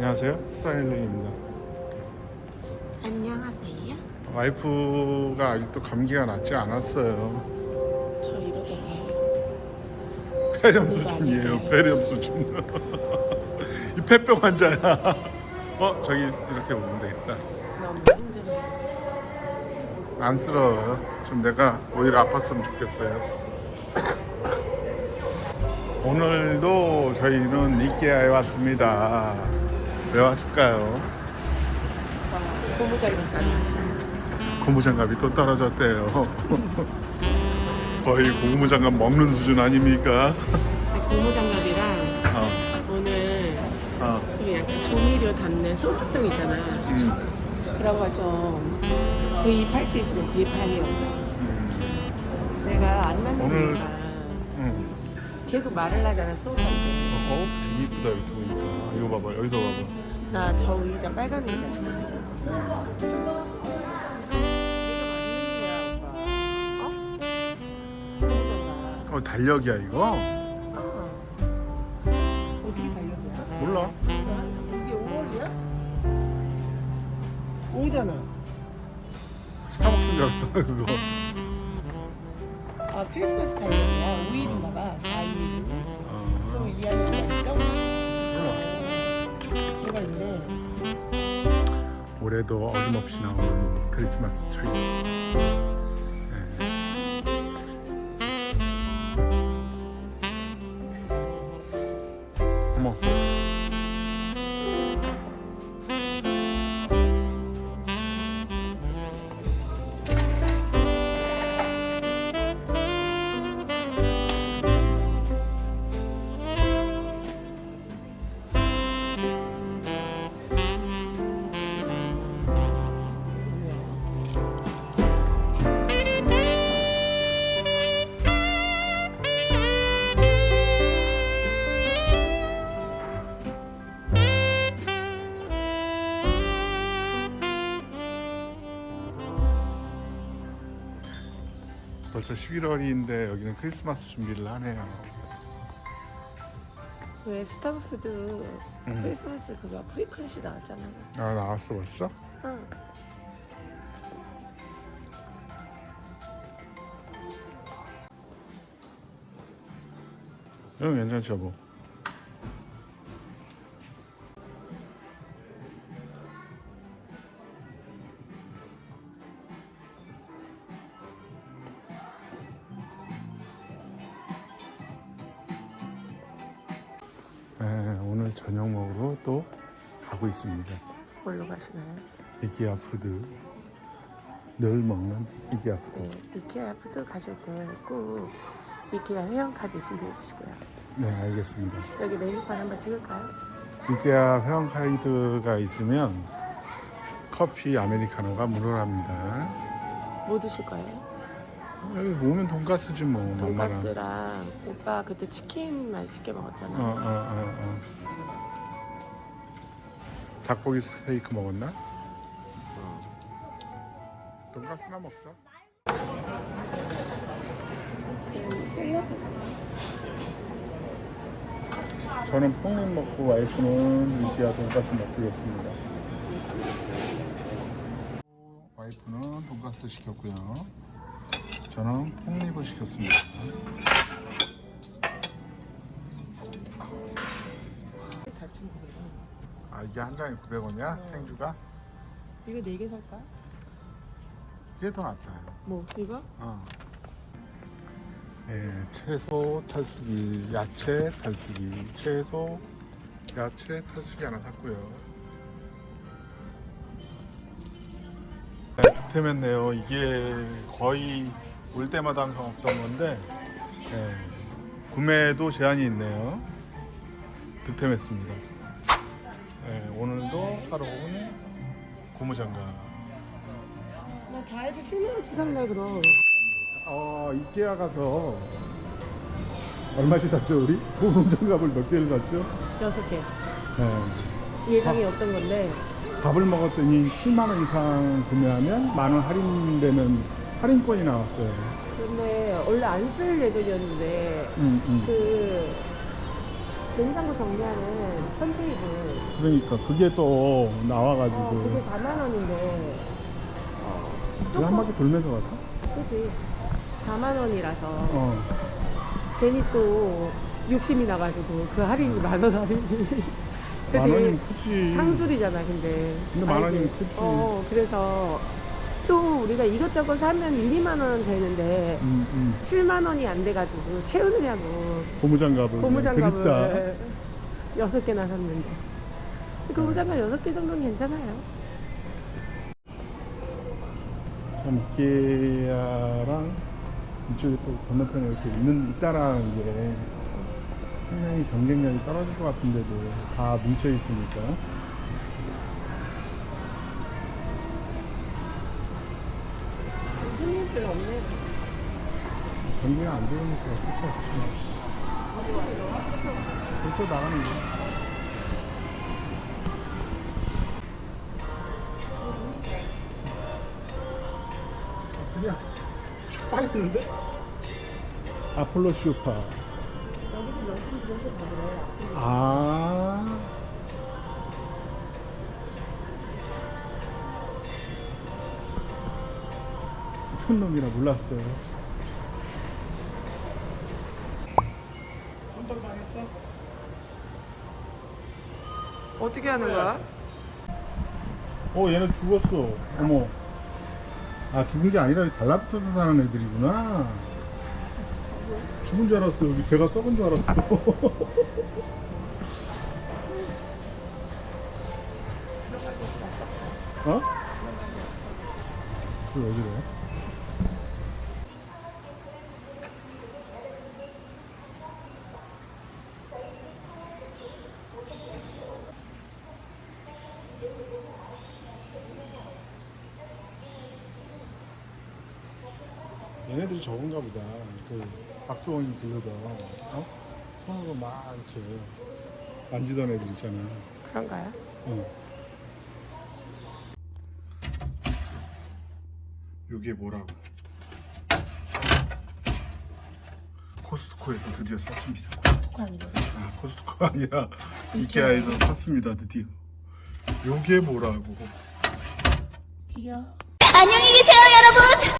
안녕하세요, 스타일링입니다. 안녕하세요. 와이프가 아직도 감기가 낫지 않았어요. 저 이러다가 폐렴 수준이에요. 폐렴 수준. 이 폐병 환자야. 저기 이렇게 오면 되겠다. 너무 힘들어요. 안쓰러워요. 좀 내가 오히려 아팠으면 좋겠어요. 오늘도 저희는 이케아에 왔습니다. 왜 왔을까요? 고무장갑 사왔어요. 고무장갑이 또 떨어졌대요. 거의 고무장갑 먹는 수준 아닙니까? 고무장갑이랑 어, 오늘 어, 저기 약간 조미료 담는 소스통 있잖아. 그런 거 좀 구입할 수 있으면 구입하려고. 내가 안 오늘- 만나니까 계속 말을 하잖아, 소스한테. 되게 이쁘다 여기 보니까. 이거 봐봐, 여기서 봐봐. 나 저 의자, 빨간 의자 좋아해. 달력이야 이거? 어떻게 달려있냐? 몰라. 이게 5월이야? 5잖아. 스타벅스인 줄 알았어 그거. 아, 크리스마스 달력이야. 5일인가봐. 4일. 또 이 안에 뭐가 있어? 뭐가 있네. 올해도 어김없이 나오는 크리스마스 트리. 어머. 벌써 11월인데 여기는 크리스마스 준비를 하네요. 왜 스타벅스도 크리스마스 그거 프리퀄시 나왔잖아. 아, 나왔어 벌써? 응. 이건 괜찮죠 뭐. 오늘 저녁 먹으러 또 가고 있습니다. 뭘로 가시나요? 이케아 푸드. 늘 먹는 이케아 푸드. 네, 이케아 푸드 가실 때 꼭 이케아 회원카드 준비해 주시고요. 네, 알겠습니다. 여기 메뉴판 한번 찍을까요? 이케아 회원 카드가 있으면 커피 아메리카노가 무료랍니다. 뭐 드실 거예요? 여기 오면 돈가스지 뭐. 만만한. 돈가스랑 오빠 그때 치킨 맛있게 먹었잖아. 닭고기 스테이크 먹었나? 돈가스나 먹자. 샐러드. 저는 뽕잎 먹고 와이프는 이케아 돈가스 먹기겠습니다. 와이프는 돈가스 시켰고요. 저는 뽕잎을 시켰습니다. 아, 이게 한 장에 900원이야? 탱주가? 이거 4개 살까? 이게 더 낫다. 뭐 이거? 채소 탈수기, 야채 탈수기, 채소, 야채 탈수기 하나 샀고요. 득템했네요. 이게 거의 올 때마다 항상 없던 건데 구매도 제한이 있네요. 득템했습니다. 오늘도 사러 온 고무장갑. 나 다해서 7만원치 산다 그럼. 이케아 가서 얼마씩 샀죠 우리? 고무장갑을 몇 개를 샀죠? 6개. 네. 예정이 없던 건데 밥을 먹었더니 7만 원 이상 구매하면 만 원 할인되는 할인권이 나왔어요. 근데 원래 안 쓸 예정이었는데 그 냉장고 정리하는 턴테이블. 그러니까 그게 또 나와가지고 그게 4만 원인데. 그거 한 바퀴 돌면서 갈까? 그치. 4만 원이라서 어. 괜히 또 욕심이 나가지고 그 할인이 10,000원 할인이. 만 원이면 크지. 상술이잖아, 근데. 근데 만 원이면 알지? 크지. 그래서 또 우리가 이것저것 사면 1, 2만 원 되는데 7만 원이 안 돼가지고 채우느냐고 고무장갑을 고무장갑을 그립다. 6개나 샀는데 고무장갑 6개 정도는 괜찮아요. 참 이케아랑 이쪽에 또 건너편에 이렇게 있다라는 게 상당히 경쟁력이 떨어질 것 같은데도 다 뭉쳐 있으니까. 손님들 없네. 경기가 안 좋으니까 어쩔 수 없지. 그쪽 나가는 거. 그냥 슈퍼했는데? 아폴로 슈퍼. 여기도 명품 브랜드 가보래. 아. 촌놈이라 몰랐어요. 손톱당했어? 어떻게 하는 거야? 얘는 죽었어. 어머. 아, 죽은 게 아니라 달라붙어서 사는 애들이구나. 죽은 줄 알았어. 여기 배가 썩은 줄 알았어. 어? 그거 왜 그래? 얘네들이 적은가 보다. 그 박수원이 들르던 손으로 막 이렇게 만지던 애들 있잖아. 그런가요? 이게 뭐라고? 코스트코에서 드디어 샀습니다. 코스트코 아니거든. 코스트코가 아니라 이케아에서 샀습니다. 드디어. 요게 뭐라고? 이겨. 안녕히 계세요, 여러분.